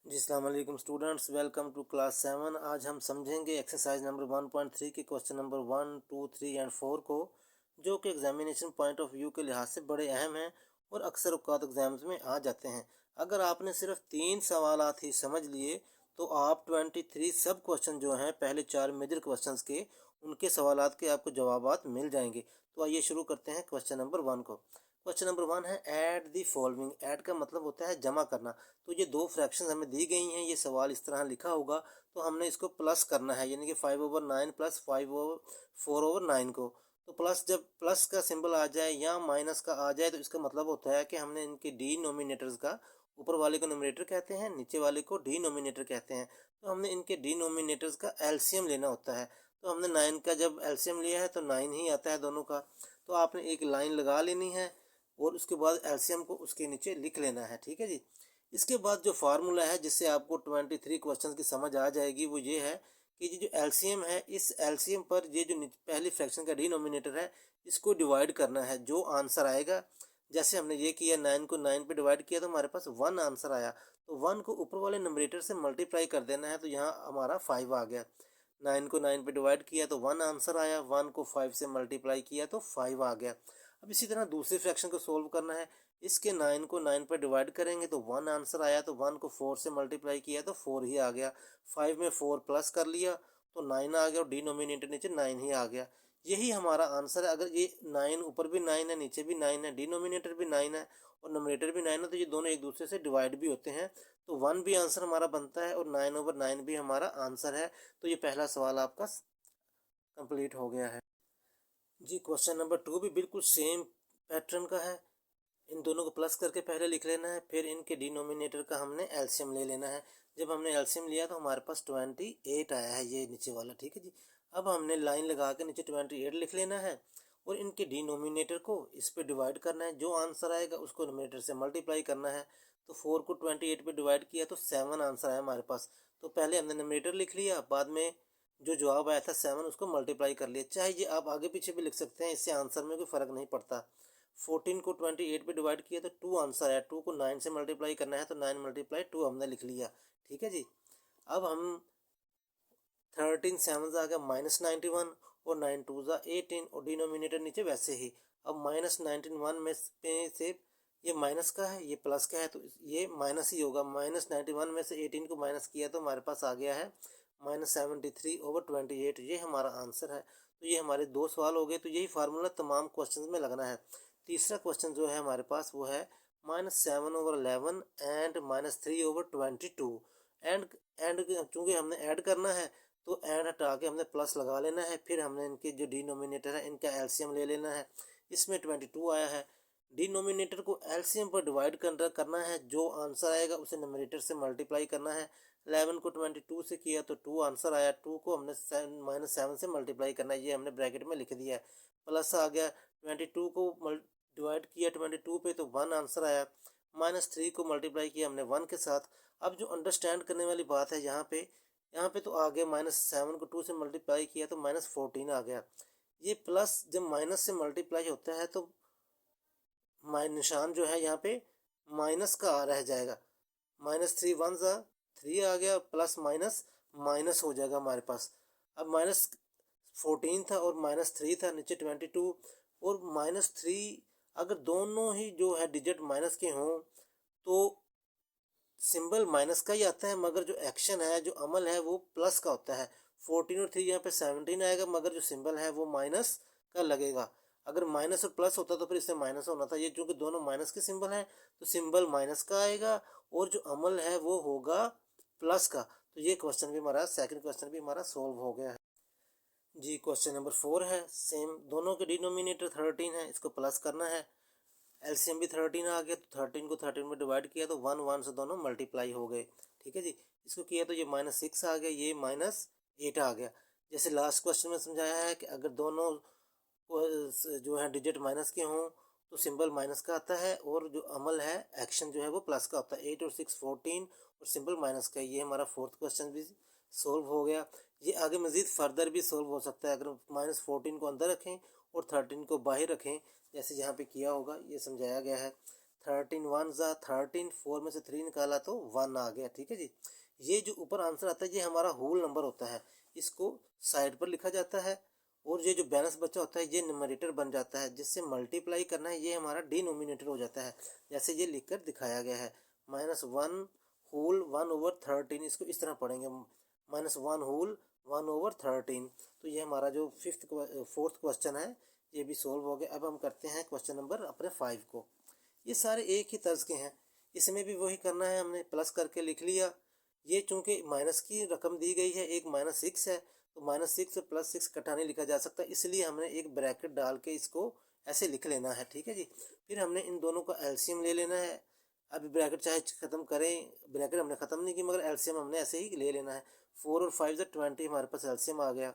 जी अस्सलाम वालेकुम students, welcome to class 7। आज हम समझेंगे एक्सरसाइज नंबर 1.3 के क्वेश्चन नंबर 1, 2, 3 एंड 4 को, जो कि एग्जामिनेशन पॉइंट ऑफ व्यू के लिहाज से बड़े अहम हैं और अक्सर औकात एग्जाम्स में आ जाते हैं। अगर आपने सिर्फ 3 सवालात ही समझ लिए तो आप 23 सब क्वेश्चन जो हैं पहले 4 मेजर क्वेश्चंस के, उनके सवालात के आपको जवाबात मिल जाएंगे। तो आइए शुरू करते हैं क्वेश्चन नंबर 1 को। क्वेश्चन नंबर 1 है ऐड दी फॉलोइंग। ऐड का मतलब होता है जमा करना। तो ये दो फ्रैक्शंस हमें दी गई हैं, ये सवाल इस तरह लिखा होगा तो हमने इसको प्लस करना है, यानी कि 5/9 प्लस 4/9 को। तो प्लस, जब प्लस का सिंबल आ जाए या माइनस का आ जाए तो इसका मतलब होता है कि हमने इनके डिनोमिनेटर्स का, ऊपर वाले को नोमिनेटर कहते हैं, नीचे वाले को डिनोमिनेटर कहते हैं, तो हमने इनके डिनोमिनेटर्स का एलसीएम लेना होता है। तो हमने 9 का जब एलसीएम लिया है तो 9 ही आता है दोनों का। तो आपने एक लाइन लगा लेनी है और उसके बाद एलसीएम को उसके नीचे लिख लेना है। ठीक है जी। इसके बाद जो फार्मूला है जिससे आपको 23 क्वेश्चन की समझ आ जाएगी वो ये है कि ये जो एलसीएम है, इस एलसीएम पर ये जो पहली फ्रैक्शन का डिनोमिनेटर है इसको डिवाइड करना है। जो आंसर आएगा, जैसे हमने ये किया, 9 को 9 पे डिवाइड किया तो हमारे पास 1 आंसर आया, तो 1 को ऊपर वाले नंबरेटर से मल्टीप्लाई कर देना है, तो यहाँ हमारा 5 आ गया। 9 को 9 पे डिवाइड किया तो 1 आंसर आया, 1 को 5 से मल्टीप्लाई किया तो 5 आ गया। अब इसी तरह दूसरे फ्रैक्शन को सोल्व करना है। इसके 9 को 9 पर डिवाइड करेंगे तो 1 आंसर आया, तो 1 को 4 से मल्टीप्लाई किया तो 4 ही आ गया। 5 में 4 प्लस कर लिया तो 9 आ गया और डिनोमिनेटर नीचे 9 ही आ गया। यही हमारा आंसर है। अगर ये 9 ऊपर भी 9 है, नीचे भी 9 है, डिनोमिनेटर भी 9 है और नोमिनेटर भी 9 है, तो ये दोनों एक दूसरे से डिवाइड भी होते हैं, तो 1 भी आंसर हमारा बनता है और 9/9 भी हमारा आंसर है। तो ये पहला सवाल आपका कंप्लीट हो गया है जी। क्वेश्चन नंबर 2 भी बिल्कुल सेम पैटर्न का है। इन दोनों को प्लस करके पहले लिख लेना है, फिर इनके डिनोमिनेटर का हमने एलसीएम ले लेना है। जब हमने एलसीएम लिया तो हमारे पास 28 आया है, ये नीचे वाला। ठीक है जी। अब हमने लाइन लगा के नीचे 28 लिख लेना है और इनके डिनोमिनेटर को इस पे डिवाइड करना है। जो आंसर आएगा उसको नोमिनेटर से मल्टीप्लाई करना है। तो 4 को 28 पे डिवाइड किया तो 7 आंसर आया हमारे पास। तो पहले हमने नोमिनेटर लिख लिया, बाद में जो जवाब आया था 7 उसको मल्टीप्लाई कर लिया। चाहे ये आप आगे पीछे भी लिख सकते हैं, इससे आंसर में कोई फ़र्क नहीं पड़ता। 14 को 28 पे डिवाइड किया तो 2 आंसर आया। 2 को 9 से मल्टीप्लाई करना है तो 9 मल्टीप्लाई 2 हमने लिख लिया। ठीक है जी। अब हम 13 7 आ गया -91 और 9 2 18 और डिनोमिनेटर नीचे वैसे ही। अब -91 में से ये माइनस का है, ये प्लस का है, तो ये माइनस ही होगा। -91 में से 18 को माइनस किया तो हमारे पास आ गया है -73/28। ये हमारा आंसर है। तो ये हमारे दो सवाल हो गए। तो यही फार्मूला तमाम क्वेश्चन में लगना है। तीसरा क्वेश्चन जो है हमारे पास वो है -7/11 एंड -3/22। एंड चूँकि हमने ऐड करना है तो एंड हटा के हमने प्लस लगा लेना है। फिर हमने इनके जो डिनोमिनेटर है इनका एलसीएम ले लेना है। इसमें 22 आया है। डिनोमिनेटर को एलसीएम पर डिवाइड करना है। जो आंसर आएगा उसे नोमिनेटर से मल्टीप्लाई करना है। 11 को 22 से किया तो 2 आंसर आया। 2 को हमने -7 से मल्टीप्लाई करना है, ये हमने ब्रैकेट में लिख दिया है। प्लस आ गया। 22 को डिवाइड किया 22 पे तो 1 आंसर आया। -3 को मल्टीप्लाई किया हमने 1 के साथ। अब जो अंडरस्टैंड करने वाली बात है, यहाँ पे तो आ गया -7 को 2 से मल्टीप्लाई किया तो -14 आ गया। ये प्लस जब माइनस से मल्टीप्लाई होता है तो निशान जो है यहाँ पे माइनस का रह जाएगा। -3 1 3 आ गया, प्लस माइनस माइनस हो जाएगा हमारे पास। अब -14 था और -3 था, नीचे 22 और -3। अगर दोनों ही जो है डिजिट माइनस के हों तो सिंबल माइनस का ही आता है, मगर जो एक्शन है, जो अमल है, वो प्लस का होता है। 14 और 3 यहाँ पे 17 आएगा, मगर जो सिंबल है वो माइनस का लगेगा। अगर माइनस और प्लस होता तो फिर इससे माइनस होना था। ये चूँकि दोनों माइनस के सिंबल हैं तो सिंबल माइनस का आएगा और जो अमल है वो होगा प्लस का। तो ये क्वेश्चन भी हमारा, सेकंड क्वेश्चन भी हमारा सोल्व हो गया है जी। क्वेश्चन नंबर 4 है सेम। दोनों के डिनोमिनेटर 13 है, इसको प्लस करना है। एलसीएम भी 13 आ गया तो 13 को 13 में डिवाइड किया तो 1 1 से दोनों मल्टीप्लाई हो गए। ठीक है जी। इसको किया तो ये -6 आ गया, ये -8 आ गया। जैसे लास्ट क्वेश्चन में समझाया है कि अगर दोनों जो है डिजिट माइनस के हों तो सिंबल माइनस का आता है और जो अमल है, एक्शन जो है वो प्लस का होता है। 8 और 6 14 और सिंबल माइनस का। ये हमारा फोर्थ क्वेश्चन भी सोल्व हो गया। ये आगे मज़ीद फर्दर भी सोल्व हो सकता है अगर -14 को अंदर रखें और 13 को बाहर रखें, जैसे यहाँ पे किया होगा, ये समझाया गया है। 13 वन ज़ा 13, 4 में से 3 निकाला तो 1 आ गया। ठीक है जी। ये जो ऊपर आंसर आता है ये हमारा होल नंबर होता है, इसको साइड पर लिखा जाता है और ये जो बैलेंस बचा होता है ये न्यूमरेटर बन जाता है, जिससे मल्टीप्लाई करना है ये हमारा डिनोमिनेटर हो जाता है, जैसे ये लिखकर दिखाया गया है। -1 होल 1/13, इसको इस तरह पढ़ेंगे, -1 होल 1/13। तो ये हमारा जो फोर्थ क्वेश्चन है ये भी सोल्व हो गया। अब हम करते हैं क्वेश्चन नंबर अपने 5 को। ये सारे एक ही तर्ज के हैं, इसमें भी वही करना है, हमने प्लस करके लिख लिया। ये चूंकि माइनस की रकम दी गई है, एक -6 है, तो -6 से +6 इकट्ठा नहीं लिखा जा सकता, इसलिए हमने एक ब्रैकेट डाल के इसको ऐसे लिख लेना है। ठीक है जी। फिर हमने इन दोनों का एलसीएम ले लेना है। अभी ब्रैकेट चाहे ख़त्म करें, ब्रैकेट हमने ख़त्म नहीं की, मगर एलसीएम हमने ऐसे ही ले लेना है। 4 और 5 से 20 हमारे पास एलसीएम आ गया,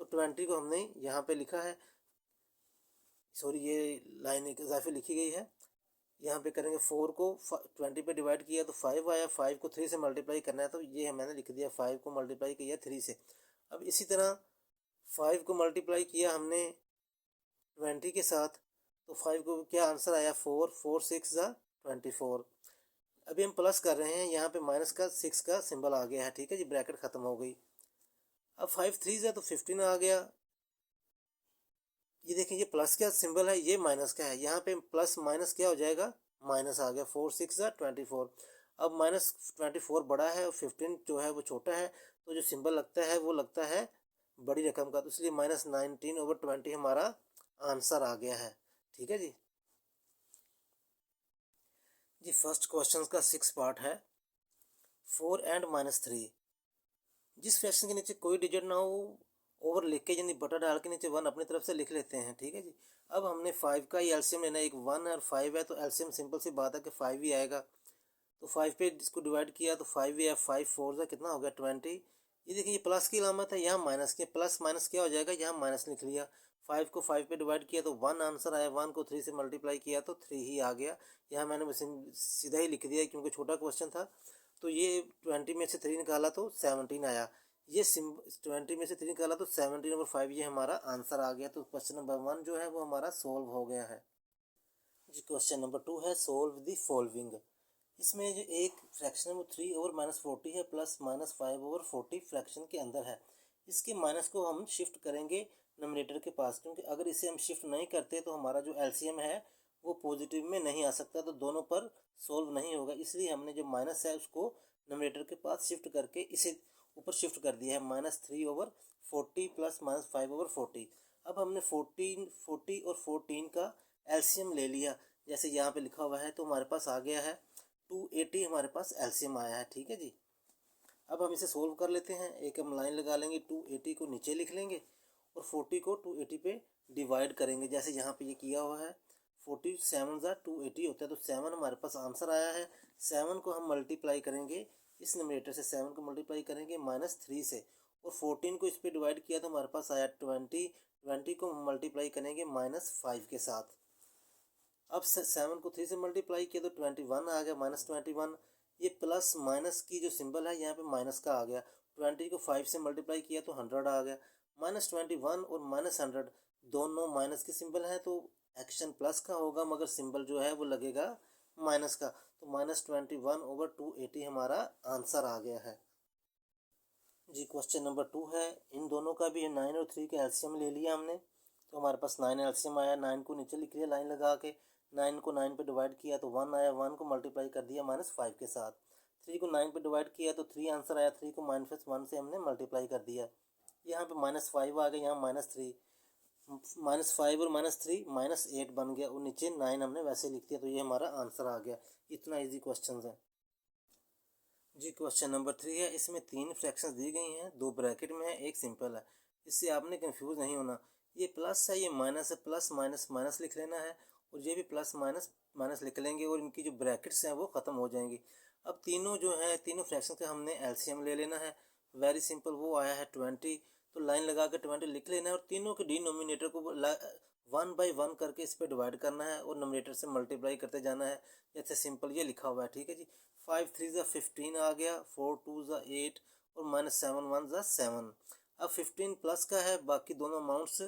तो 20 को हमने यहाँ पे लिखा है, सॉरी ये लाइन एक इजाफी लिखी गई है, यहाँ पे करेंगे 4 को 20 पे डिवाइड किया तो 5 आया, 5 को 3 से मल्टीप्लाई करना है, तो ये मैंने लिख दिया 5 को मल्टीप्लाई किया 3 से। अब इसी तरह 5 को मल्टीप्लाई किया हमने 20 के साथ, तो 5 को क्या आंसर आया 4, 4 6 ज़ा 24। अभी हम प्लस कर रहे हैं, यहाँ पे माइनस का 6 का सिंबल आ गया है। ठीक है जी, ब्रैकेट ख़त्म हो गई। अब 5 3 ज़ा तो 15 आ गया। ये देखिए, ये प्लस का सिंबल है, ये माइनस का है, यहाँ पे प्लस माइनस क्या हो जाएगा, माइनस आ गया। 4 6 ज़ा 24। अब -24 बड़ा है और 15 जो है वो छोटा है, तो जो सिंबल लगता है वो लगता है बड़ी रकम का, तो इसलिए -19/20 हमारा आंसर आ गया है। ठीक है जी। जी फर्स्ट क्वेश्चन का 6 पार्ट है, 4 एंड -3। जिस फ्रैक्शन के नीचे कोई डिजिट ना हो, ओवर लिख के यानी बटा डाल के नीचे 1 अपनी तरफ से लिख लेते हैं। ठीक है जी। अब हमने 5 का ही एलसीएम लेना है, एक 1 है और 5 है, तो एलसीएम सिंपल सी बात है कि 5 ही आएगा। तो 5 पे इसको डिवाइड किया तो 5 है, 5 4 से कितना हो गया 20। ये देखिए, ये प्लस की अलामत है, यहाँ माइनस की, प्लस माइनस क्या हो जाएगा, यहाँ माइनस लिख लिया। 5 को 5 पे डिवाइड किया तो 1 आंसर आया, 1 को 3 से मल्टीप्लाई किया तो 3 ही आ गया। यहाँ मैंने सीधा ही लिख दिया क्योंकि छोटा क्वेश्चन था। तो ये 20 में से 3 निकाला तो 17 आया, ये 20 में से 3 निकाला तो 17/5, ये हमारा आंसर आ गया। तो क्वेश्चन नंबर 1 जो है वो हमारा सोल्व हो गया है जी। क्वेश्चन नंबर 2 है, सोल्व द फॉलोइंग। इसमें जो एक फ्रैक्शन है वो 3/-40 है, प्लस -5/40 फ्रैक्शन के अंदर है। इसके माइनस को हम शिफ्ट करेंगे नोमिनेटर के पास, क्योंकि अगर इसे हम शिफ्ट नहीं करते तो हमारा जो एलसीएम है वो पॉजिटिव में नहीं आ सकता, तो दोनों पर सोल्व नहीं होगा। इसलिए हमने जो माइनस है उसको नोमिनेटर के पास शिफ्ट करके इसे ऊपर शिफ्ट कर दिया है, -3/40 प्लस -5/40। अब हमने 40 और 14 का एलसीएम ले लिया, जैसे यहाँ पे लिखा हुआ है, तो हमारे पास आ गया है 280, हमारे पास एलसीएम आया है। ठीक है जी। अब हम इसे सोल्व कर लेते हैं, एक हम लाइन लगा लेंगे, 280 को नीचे लिख लेंगे और 40 को 280 पे डिवाइड करेंगे, जैसे यहाँ पे ये किया हुआ है। 47 ज़ा 280 होता है, तो 7 हमारे पास आंसर आया है। 7 को हम मल्टीप्लाई करेंगे, इस नोमिनेटर से 7 को मल्टीप्लाई करेंगे -3 से, और 14 को इस पर डिवाइड किया तो हमारे पास आया 20। 20 को मल्टीप्लाई करेंगे -5 के साथ। अब 7 को 3 से मल्टीप्लाई किया तो 21 आ गया, -21। ये प्लस माइनस की जो सिंबल है यहाँ पे माइनस का आ गया। 20 को 5 से मल्टीप्लाई किया तो 100 आ गया। -21 और -100 दोनों माइनस के सिंबल हैं, तो एक्शन प्लस का होगा, मगर सिंबल जो है वो लगेगा माइनस का, तो -21/280 हमारा आंसर आ गया है जी। क्वेश्चन नंबर 2 है, इन दोनों का भी 9 और 3 का एलसीएम ले लिया हमने, तो हमारे पास 9 एलसीएम आया। 9 को नीचे लिख लिया लाइन लगा के, 9 को 9 पे डिवाइड किया तो 1 आया, 1 को मल्टीप्लाई कर दिया -5 के साथ। 3 को 9 पे डिवाइड किया तो 3 आंसर आया, 3 को -1 से हमने मल्टीप्लाई कर दिया। यहाँ पे -5 आ गया, यहाँ -3, -5 और -3 -8 बन गया, और नीचे 9 हमने वैसे लिख दिया, तो ये हमारा आंसर आ गया। इतना इजी क्वेश्चन है जी। क्वेश्चन नंबर 3 है, इसमें 3 फ्रैक्शंस दी गई हैं, 2 ब्रैकेट में है, एक सिंपल है। इससे आपने कंफ्यूज नहीं होना, ये प्लस है, ये माइनस है, प्लस माइनस माइनस लिख लेना है, और ये भी प्लस माइनस माइनस लिख लेंगे, और इनकी जो ब्रैकेट्स हैं वो ख़त्म हो जाएंगी। अब तीनों जो है, तीनों फ्रैक्शन का हमने एलसीएम ले लेना है। वेरी सिंपल, वो आया है 20, तो लाइन लगा के 20 लिख लेना है, और तीनों के डिनोमिनेटर को 1 बाई 1 करके इस पर डिवाइड करना है, और नोमिनेटर से मल्टीप्लाई करते जाना है, जैसे सिंपल ये लिखा हुआ है। ठीक है जी। 5 3 ज़ा 15 आ गया, 4 2 ज़ा 8 और -7 1 ज़ा 7। अब 15 प्लस का है, बाकी दोनों अमाउंट्स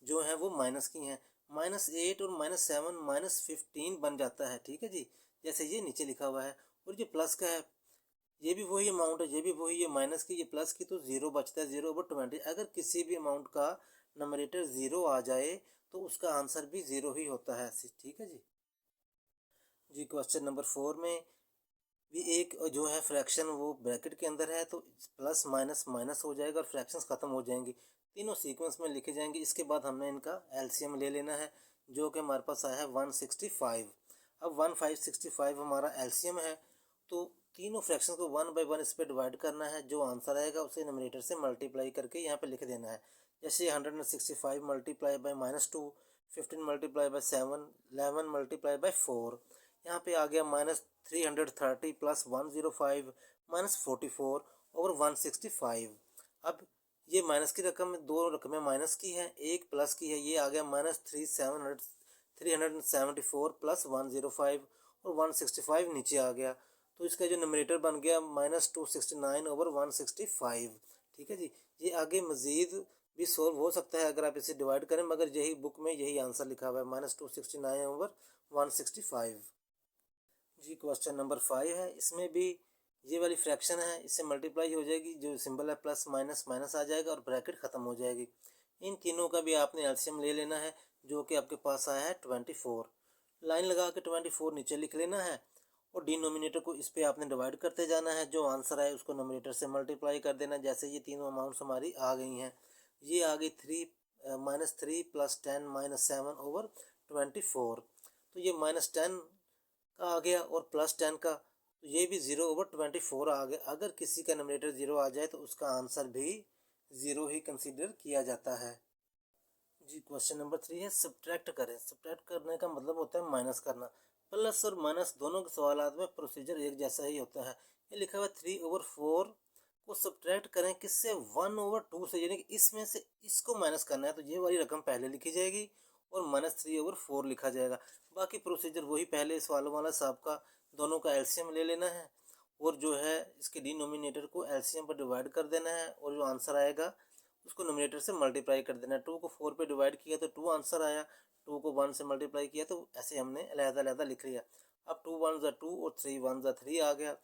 जो हैं वो माइनस की हैं। -8 और -7 -15 बन जाता है, ठीक है जी, जैसे ये नीचे लिखा हुआ है। और ये प्लस का है, ये भी वही अमाउंट है, ये भी वही, ये माइनस की, ये प्लस की, तो 0 बचता है, 0/20। अगर किसी भी अमाउंट का नंबरेटर 0 आ जाए तो उसका आंसर भी 0 ही होता है, ठीक है जी। जी क्वेश्चन नंबर 4 में भी एक जो है फ्रैक्शन वो ब्रैकेट के अंदर है, तो प्लस माइनस माइनस हो जाएगा और फ्रैक्शंस ख़त्म हो जाएंगी, तीनों सीक्वेंस में लिखे जाएंगे। इसके बाद हमने इनका एलसीएम ले लेना है, जो कि हमारे पास आया है 165। अब 1565 हमारा एलसीएम है, तो तीनों फ्रैक्शन को 1/1 इस पर डिवाइड करना है, जो आंसर आएगा उसे नंबरेटर से मल्टीप्लाई करके यहाँ पे लिख देना है। जैसे 165 multiply by -2, 15 multiply by 7, 11 multiply by 4, यहाँ पे आ गया -330 प्लस 105 -44 और 165। अब ये माइनस की रकम, दो रकमें माइनस की है, एक प्लस की है, ये आ गया -374 प्लस 105 और 165 नीचे आ गया, तो इसका जो नंबरेटर बन गया -269 ओवर 165, ठीक है जी। ये आगे मज़ीद भी सॉल्व हो सकता है अगर आप इसे डिवाइड करें, मगर यही बुक में यही आंसर लिखा हुआ है -269 ओवर 165। जी क्वेश्चन नंबर 5 है, इसमें भी ये वाली फ्रैक्शन है, इससे मल्टीप्लाई हो जाएगी, जो सिंबल है प्लस माइनस माइनस आ जाएगा और ब्रैकेट ख़त्म हो जाएगी। इन तीनों का भी आपने एलसीएम ले लेना है, जो कि आपके पास आया है 24। लाइन लगा के 24 नीचे लिख लेना है और डिनोमिनेटर को इस पे आपने डिवाइड करते जाना है, जो आंसर आए उसको नोमिनेटर से मल्टीप्लाई कर देना। जैसे ये तीनों अमाउंट्स हमारी आ गई हैं, ये आ गई -3 प्लस 10 -7 ओवर 24, तो ये -10 का आ गया और +10 का, तो ये भी 0/24 आ गया। अगर किसी का नंबरेटर 0 आ जाए तो उसका आंसर भी 0 ही कंसीडर किया जाता है। जी क्वेश्चन नंबर 3 है, सब्ट्रैक्ट करें। सब्ट्रैक्ट करने का मतलब होता है माइनस करना। प्लस और माइनस दोनों के सवालात में प्रोसीजर एक जैसा ही होता है। ये लिखा हुआ 3/4 को सब्ट्रैक्ट करें किससे, 1/2 से, यानी कि इसमें से इसको माइनस करना है, तो ये वाली रकम पहले लिखी जाएगी और -3/4 लिखा जाएगा। बाकी प्रोसीजर वही पहले सवालों वाला साहब का, दोनों का एलसीएम ले लेना है और जो है इसके डिनोमिनेटर को एलसीएम पर डिवाइड कर देना है और जो आंसर आएगा उसको नोमिनेटर से मल्टीप्लाई कर देना है। 2 को 4 पे डिवाइड किया तो 2 आंसर आया, 2 को 1 से मल्टीप्लाई किया तो ऐसे हमने अलग-अलग लिख लिया। अब 2 1 ज़ा 2 और 3 1 ज़ा 3 आ गया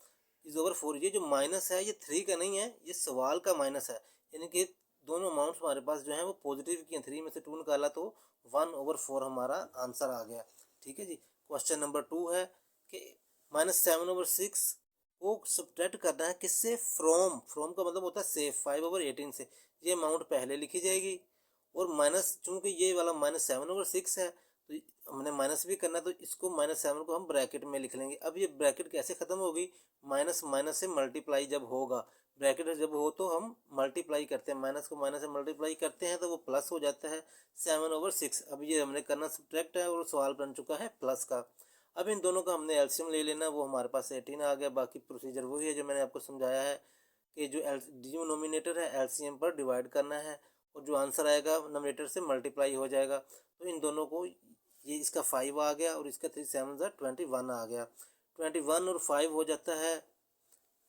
/4। ये जो माइनस है ये 3 का नहीं है, ये सवाल का माइनस है, यानी कि दोनों अमाउंट्स हमारे पास जो है वो पॉजिटिव की हैं। 3 में से 2 निकाला तो 1/4 हमारा आंसर आ गया, ठीक है जी। क्वेश्चन नंबर 2 है कि -7/6 को सब्ट्रैक्ट करना है किससे, फ्रॉम का मतलब होता है से, 5/18 से। ये अमाउंट पहले लिखी जाएगी और माइनस, चूंकि ये वाला -7/6 है तो हमने माइनस भी करना, तो इसको -7 को हम ब्रैकेट में लिख लेंगे। अब ये ब्रैकेट कैसे ख़त्म होगी, माइनस माइनस से मल्टीप्लाई जब होगा, ब्रैकेट जब हो तो हम मल्टीप्लाई करते हैं, माइनस को माइनस से मल्टीप्लाई करते हैं तो वो प्लस हो जाता है 7/6। अब ये हमने करना सब्ट्रैक्ट है और सवाल बन चुका है प्लस का। अब इन दोनों का हमने एलसीएम ले लेना, वो हमारे पास 18 आ गया। बाकी प्रोसीजर वही है जो मैंने आपको समझाया है कि जो डिनोमिनेटर है एलसीएम पर डिवाइड करना है और जो आंसर आएगा नोमिनेटर से मल्टीप्लाई हो जाएगा। तो इन दोनों को, ये इसका 5 आ गया और इसका 3 7 21 आ गया। 21 और 5 हो जाता है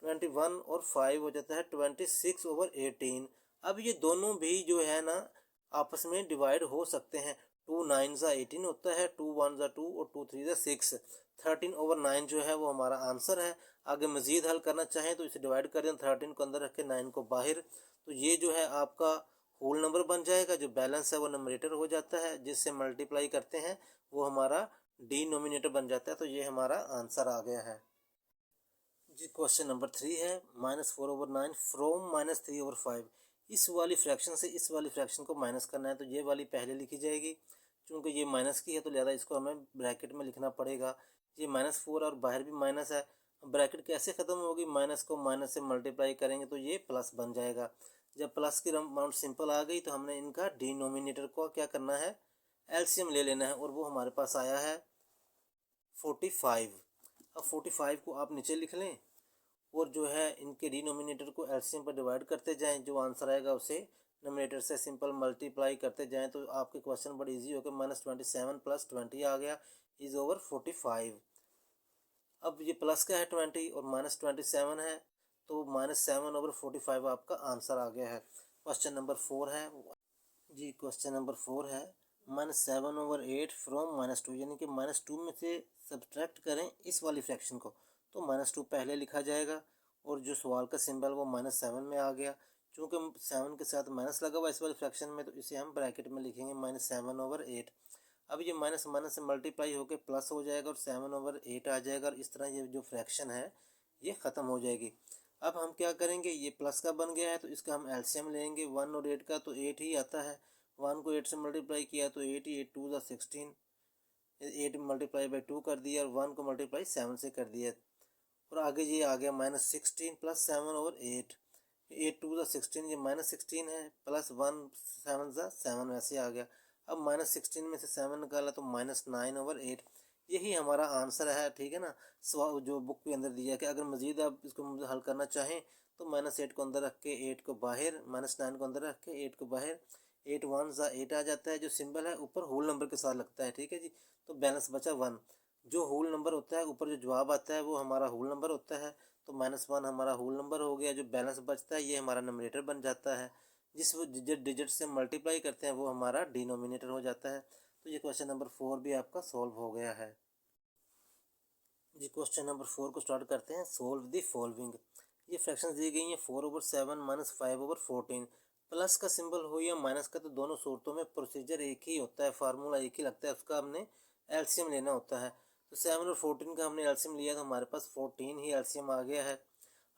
21 और 5 हो जाता है 26/18। अब ये दोनों भी जो है ना आपस में डिवाइड हो सकते हैं। 2 9 ज़ा 18 होता है, 2 1 ज़ा 2 और 2 3 ज़ा 6। 13/9 जो है वो हमारा आंसर है। आगे मज़ीद हल करना चाहें तो इसे डिवाइड कर दें, 13 को अंदर रख के 9 को बाहर, तो ये जो है आपका होल नंबर बन जाएगा। जो बैलेंस है वो नंबरेटर हो जाता है, जिससे मल्टीप्लाई करते हैं वो हमारा डिनोमिनेटर बन जाता है। तो ये हमारा आंसर आ गया है जी। क्वेश्चन नंबर 3 है, -4/9 फ्रॉम -3/5। इस वाली फ्रैक्शन से इस वाली फ्रैक्शन को माइनस करना है, तो ये वाली पहले लिखी जाएगी। चूँकि ये माइनस की है तो लिहाजा इसको हमें ब्रैकेट में लिखना पड़ेगा। ये -4 और बाहर भी माइनस है, ब्रैकेट कैसे ख़त्म होगी, माइनस को माइनस से मल्टीप्लाई करेंगे तो ये प्लस बन जाएगा। जब प्लस की अमाउंट सिंपल आ गई तो हमने इनका डिनोमिनेटर को क्या करना है, एलसीएम ले लेना है और वो हमारे पास आया है 45। अब 45 को आप नीचे लिख लें और जो है इनके डिनोमिनेटर को एलसीएम पर डिवाइड करते जाएं, जो आंसर आएगा उसे नोमिनेटर से सिंपल मल्टीप्लाई करते जाएं, तो आपके क्वेश्चन बड़ी इजी हो गए। -27 + 20 आ गया /45। अब ये प्लस का है 20 और -27 है, तो -7/45 आपका आंसर आ गया है। क्वेश्चन नंबर 4 है जी। क्वेश्चन नंबर 4 है, -7/8 फ्रॉम -2, यानी कि -2 में से सब्ट्रैक्ट करें इस वाली फ्रैक्शन को, तो -2 पहले लिखा जाएगा और जो सवाल का सिंबल वो -7 में आ गया। चूँकि 7 के साथ माइनस लगा हुआ इस वाली फ्रैक्शन में, तो इसे हम ब्रैकेट में लिखेंगे -7/8। अब ये माइनस माइनस से मल्टीप्लाई होकर प्लस हो जाएगा और 7/8 आ जाएगा, और इस तरह ये जो फ्रैक्शन है ये ख़त्म हो जाएगी। अब हम क्या करेंगे, ये प्लस का बन गया है तो इसका हम एलसीएम लेंगे। 1 और 8 का, तो 8 ही आता है। 1 को 8 से मल्टीप्लाई किया तो 8 ही, 8 2 ज़ा 16, 8 मल्टीप्लाई बाई 2 कर दिया और 1 को मल्टीप्लाई 7 से कर दिया। और आगे ये आ गया -16 प्लस 7/8, 8 2 ज़ा 16, ये -16 है, प्लस 1 7 ज़ा 7 वैसे आ गया। अब -16 में से 7 निकाला तो -9/8, यही हमारा आंसर है। ठीक है ना, सवाल जो बुक के अंदर दिया है कि अगर मज़ीद आप इसको हल करना चाहें तो -8 को अंदर रख के 8 को बाहर, -9 को अंदर रख के 8 को बाहर, 8 1 ज़ा 8 आ जाता है। जो सिंबल है ऊपर होल नंबर के साथ लगता है। ठीक है जी, तो बैलेंस बचा 1। जो होल नंबर होता है ऊपर जो जवाब आता है वो हमारा होल नंबर होता है, तो -1 हमारा होल नंबर हो गया। जो बैलेंस बचता है ये हमारा नंबरेटर बन जाता है। जिस डिजिट से मल्टीप्लाई करते हैं वो हमारा डिनोमिनेटर हो जाता है। तो ये क्वेश्चन नंबर 4 भी आपका सॉल्व हो गया है जी। क्वेश्चन नंबर 4 को स्टार्ट करते हैं। Solve the following. ये फ्रैक्शंस दी गई हैं 4/7 -5/14। प्लस का सिंबल हो या माइनस का, तो दोनों सूरतों में प्रोसीजर एक ही होता है, फार्मूला एक ही लगता है, उसका हमने एलसीएम लेना होता है। तो 7 और 14 का हमने एलसीएम लिया तो हमारे पास 14 ही एलसीएम आ गया है।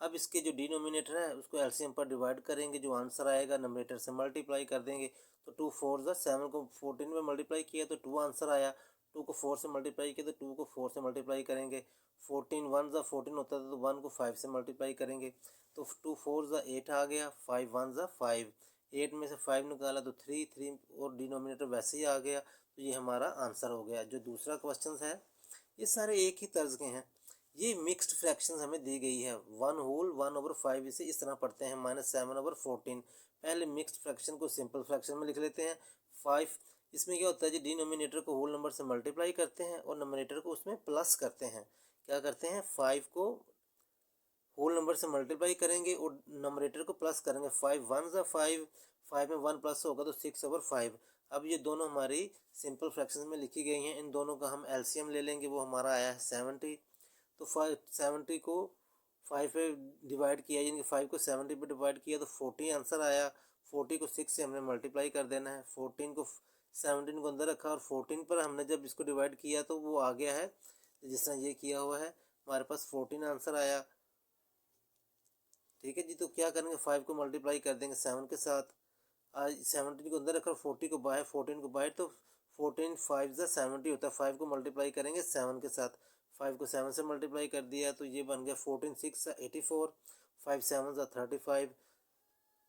अब इसके जो डिनोमिनेटर है उसको एलसीएम पर डिवाइड करेंगे, जो आंसर आएगा नंबरेटर से मल्टीप्लाई कर देंगे। तो 2 4 ज़ा 7 को 14 में मल्टीप्लाई किया तो 2 आंसर आया। 2 को 4 से मल्टीप्लाई किया तो 2 को 4 से मल्टीप्लाई करेंगे। 14 1 ज़ा 14 होता था तो 1 को 5 से मल्टीप्लाई करेंगे, तो 2 4 ज़ा 8 आ गया। 5 1 ज़ा 5, 8 में से 5 निकाला तो 3 3 और डिनोमिनेटर वैसे ही आ गया। तो ये हमारा आंसर हो गया। जो दूसरा क्वेश्चन है ये सारे एक ही तर्ज के हैं। ये मिक्स्ड फ्रैक्शंस हमें दी गई है। 1 होल 1/5, इसे इस तरह पढ़ते हैं -7/14। पहले मिक्स्ड फ्रैक्शन को सिंपल फ्रैक्शन में लिख लेते हैं। 5, इसमें क्या होता है जी, डिनोमिनेटर को होल नंबर से मल्टीप्लाई करते हैं और नोमिनेटर को उसमें प्लस करते हैं। क्या करते हैं, 5 को होल नंबर से मल्टीप्लाई करेंगे और नंबरेटर को प्लस करेंगे। 5 1 ज़ा 5, 5 में 1 प्लस होगा तो 6/5। अब ये दोनों हमारी सिंपल फ्रैक्शंस में लिखी गई हैं। इन दोनों का हम एलसीएम ले लेंगे, वो हमारा आया है 70। तो 70 को 5 पे डिवाइड किया, यानी कि 5 को 70 पे डिवाइड किया तो 40 आंसर आया। 40 को 6 से हमने मल्टीप्लाई कर देना है। 14 को 17 को अंदर रखा और 14 पर हमने जब इसको डिवाइड किया तो वो आ गया है जिस तरह ये किया हुआ है, हमारे पास 14 आंसर आया। ठीक है जी, तो क्या करेंगे, 5 को मल्टीप्लाई कर देंगे 7 के साथ। आज 17 को अंदर रखकर 40 को बाहर, 14 को बाहर, तो 14 5 ज़ा 70 होता है। 5 को मल्टीप्लाई करेंगे 7 के साथ। 5 को 7 से मल्टीप्लाई कर दिया तो ये बन गया 14 6 ज़ा 84, 5 7 ज़ा 35।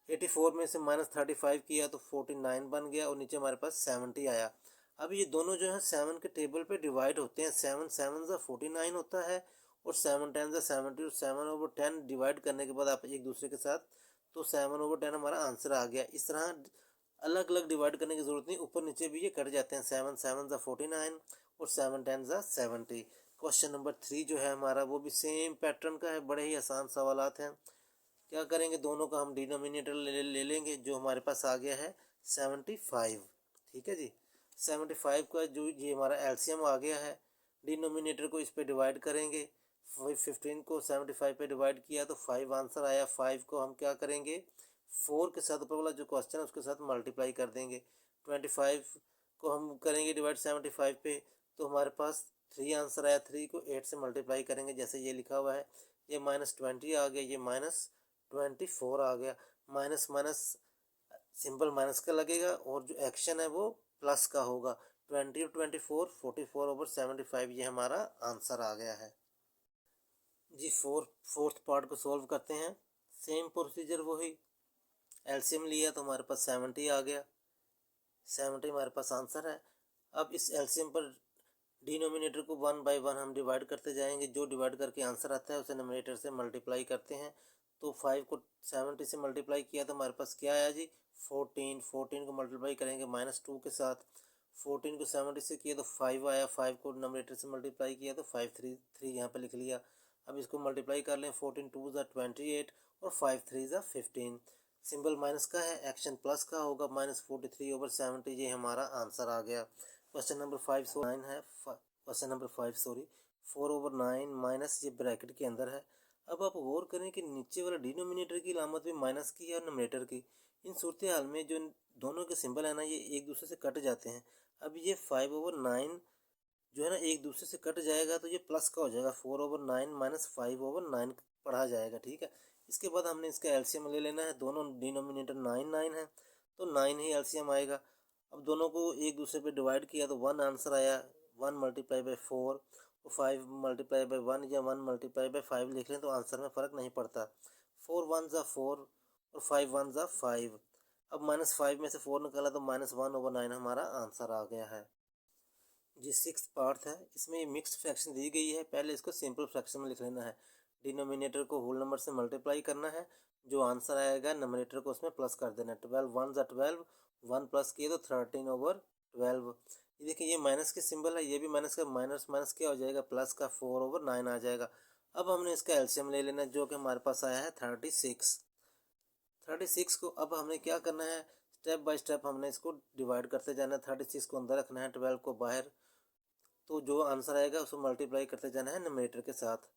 84 में से -35 किया तो 49 बन गया और नीचे हमारे पास 70 आया। अब ये दोनों जो है 7 के टेबल पे डिवाइड होते हैं। 7 7 ज़ा 49 होता है और 7 10 ज़ा 70, और 7/10 डिवाइड करने के बाद आप एक दूसरे के साथ, तो 7/10 हमारा आंसर आ गया। इस तरह अलग अलग डिवाइड करने की ज़रूरत नहीं, ऊपर नीचे भी ये कट जाते हैं। 7 7 ज़ा 49 और 7 10 ज़ा 70। क्वेश्चन नंबर 3 जो है हमारा वो भी सेम पैटर्न का है, बड़े ही आसान सवालात हैं। क्या करेंगे, दोनों का हम डिनोमिनेटर ले लेंगे, जो हमारे पास आ गया है 75। ठीक है जी, 75 का जो ये हमारा एलसीएम आ गया है। डिनोमिनेटर को इस पे डिवाइड करेंगे। 15 को 75 पे डिवाइड किया तो 5 आंसर आया। 5 को हम क्या करेंगे, 4 के साथ ऊपर वाला जो क्वेश्चन है उसके साथ मल्टीप्लाई कर देंगे। 25 को हम करेंगे डिवाइड 75 पे, तो हमारे पास 3 आंसर आया। 3 को 8 से मल्टीप्लाई करेंगे जैसे ये लिखा हुआ है। ये -20 आ गया, ये -24 आ गया। माइनस माइनस सिंपल माइनस का लगेगा और जो एक्शन है वो प्लस का होगा। 20 और 24, 44/75, ये हमारा आंसर आ गया है जी। फोर्थ पार्ट को सॉल्व करते हैं। सेम प्रोसीजर वही, एलसीएम लिया तो हमारे पास 70 आ गया। 70 हमारे पास आंसर है। अब इस एलसीएम पर डिनोमिनेटर को 1 बाई 1 हम डिवाइड करते जाएंगे। जो डिवाइड करके आंसर आता है उसे नोमिनेटर से मल्टीप्लाई करते हैं। तो 5 को 70 से मल्टीप्लाई किया तो हमारे पास क्या आया जी, 14। 14 को मल्टीप्लाई करेंगे -2 के साथ। 14 को 70 से किया तो 5 आया। 5 को नोमिनेटर से मल्टीप्लाई किया तो 5 3 3 यहाँ पर लिख लिया। अब इसको मल्टीप्लाई कर लें। 14 2 ज़ा 28 और 5 3 ज़ा 15। सिंबल माइनस का है, एक्शन प्लस का होगा, -43/70, ये हमारा आंसर आ गया। क्वेश्चन नंबर 5 है, क्वेश्चन नंबर 5 सॉरी, 4/9 माइनस, ये ब्रैकेट के अंदर है। अब आप गौर करें कि नीचे वाला डिनोमिनेटर की अलामत भी माइनस की है और नोमिनेटर की। इन सूरत हाल में जो दोनों के सिंबल है ना, ये एक दूसरे से कट जाते हैं। अब ये 5/9 जो है ना एक दूसरे से कट जाएगा तो ये प्लस का हो जाएगा, 4/9 माइनस 5/9 पढ़ा जाएगा, ठीक है। इसके बाद हमने इसका एलसीएम ले लेना है, दोनों डिनोमिनेटर 9 है तो 9 ही एलसीएम आएगा। अब दोनों को एक दूसरे पे डिवाइड किया तो 1 आंसर आया, 1 मल्टीप्लाई बाई 4 और 5 मल्टीप्लाई बाई 1 या 1 मल्टीप्लाई बाई 5 लिख लें तो आंसर में फ़र्क नहीं पड़ता। 4 1 ज़ा 4 और 5 1 ज़ा 5। अब -5 में से 4 निकाला तो -1/9 हमारा आंसर आ गया है। जी 6th पार्ट है, इसमें मिक्स्ड फ्रैक्शन दी गई है। पहले इसको सिंपल फ्रैक्शन में लिख लेना है। डिनोमिनेटर को होल नंबर से मल्टीप्लाई करना है, जो आंसर आएगा नोमिनेटर को उसमें प्लस कर देना है। 12 1 ज़ा 12, 1 प्लस किए तो 13/12। ये देखिए ये माइनस के सिंबल है, ये भी माइनस का, माइनस माइनस क्या हो जाएगा, प्लस का 4/9 आ जाएगा। अब हमने इसका एलसीएम ले लेना है, जो कि हमारे पास आया है 36। 36 को अब हमें क्या करना है, स्टेप बाय स्टेप हमने इसको डिवाइड करते जाना है। 36 को अंदर रखना है, 12 को बाहर, तो जो आंसर आएगा उसको मल्टीप्लाई करते जाना है नोमिनेटर के साथ।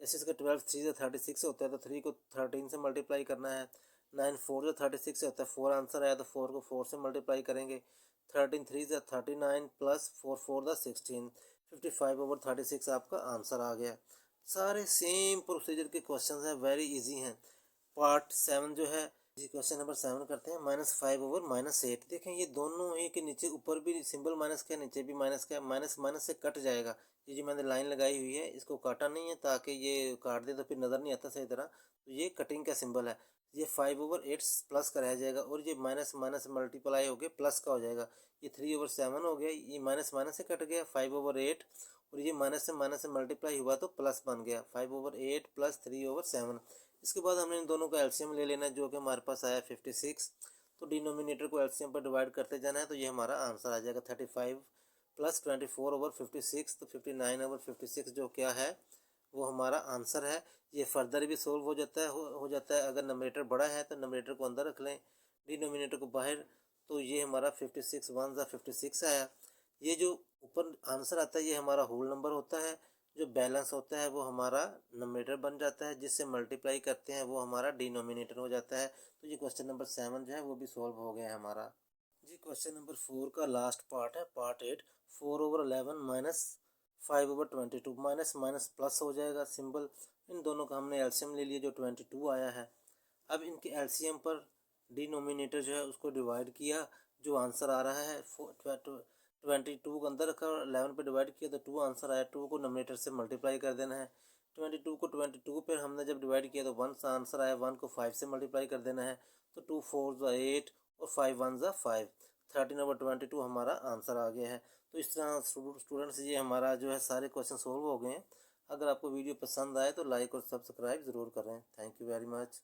जैसे इसका 12 3 से 36 होता है तो 3 को 13 से मल्टीप्लाई करना है। 9 4 से 36 होता है, 4 आंसर आया तो 4 को 4 से मल्टीप्लाई करेंगे। 13 3 से 39 प्लस 4 4 द 16, 55/36 आपका आंसर आ गया। सारे सेम प्रोसीजर के क्वेश्चन हैं, वेरी इजी हैं। पार्ट 7 जो है जी, क्वेश्चन नंबर 7 करते हैं। -5/-8। देखें ये दोनों ही के नीचे ऊपर भी सिंबल माइनस का है, नीचे भी माइनस का है, माइनस माइनस से कट जाएगा। ये जो मैंने लाइन लगाई हुई है इसको काटा नहीं है ताकि ये काट दे तो फिर नज़र नहीं आता सही तरह, तो ये कटिंग का सिंबल है। ये 5/8 प्लस का रह जाएगा और ये माइनस माइनस मल्टीप्लाई हो गया प्लस का हो जाएगा। ये 3/7 हो गया, ये माइनस माइनस से कट गया 5/8, और ये माइनस से मल्टीप्लाई हुआ तो प्लस बन गया 5/8 प्लस 3/7। इसके बाद हमने इन दोनों का एलसीएम ले लेना है, जो कि हमारे पास आया 56। तो डिनोमिनेटर को एलसीएम पर डिवाइड करते जाना है तो ये हमारा आंसर आ जाएगा 35 प्लस 24/56, तो 59/56 जो क्या है वो हमारा आंसर है। ये फर्दर भी सोल्व हो जाता है, हो जाता है। अगर नोमिनेटर बड़ा है तो नोमिनेटर को अंदर रख लें, डिनोमिनेटर को बाहर, तो ये हमारा 56 1 ज़ा 56 आया। ये जो ऊपर आंसर आता है ये हमारा होल नंबर होता है, जो बैलेंस होता है वो हमारा नोमिनेटर बन जाता है, जिससे मल्टीप्लाई करते हैं वो हमारा डिनोमिनेटर हो जाता है। तो ये क्वेश्चन नंबर 7 जो है वो भी सॉल्व हो गया है हमारा। जी क्वेश्चन नंबर 4 का लास्ट पार्ट है, part 8। 4/11 minus 5/22, minus minus plus हो जाएगा सिंबल। इन दोनों का हमने एलसीएम ले लिया जो 22 आया है। अब इनके एलसीएम पर डिनोमिनेटर जो है उसको डिवाइड किया, जो आंसर आ रहा है 22 को अंदर रखा और 11 पे डिवाइड किया तो 2 आंसर आया। 2 को नोमिनेटर से मल्टीप्लाई कर देना है। 22 को 22 पे हमने जब डिवाइड किया तो 1 सा आंसर आया, 1 को 5 से मल्टीप्लाई कर देना है तो 2 4 ज़ा 8 और 5 1 ज़ा 5, 13/22 हमारा आंसर आ गया है। तो इस तरह स्टूडेंट्स ये हमारा जो है सारे क्वेश्चन सोल्व हो गए हैं। अगर आपको वीडियो पसंद आए तो लाइक और सब्सक्राइब ज़रूर करें। Thank you very much.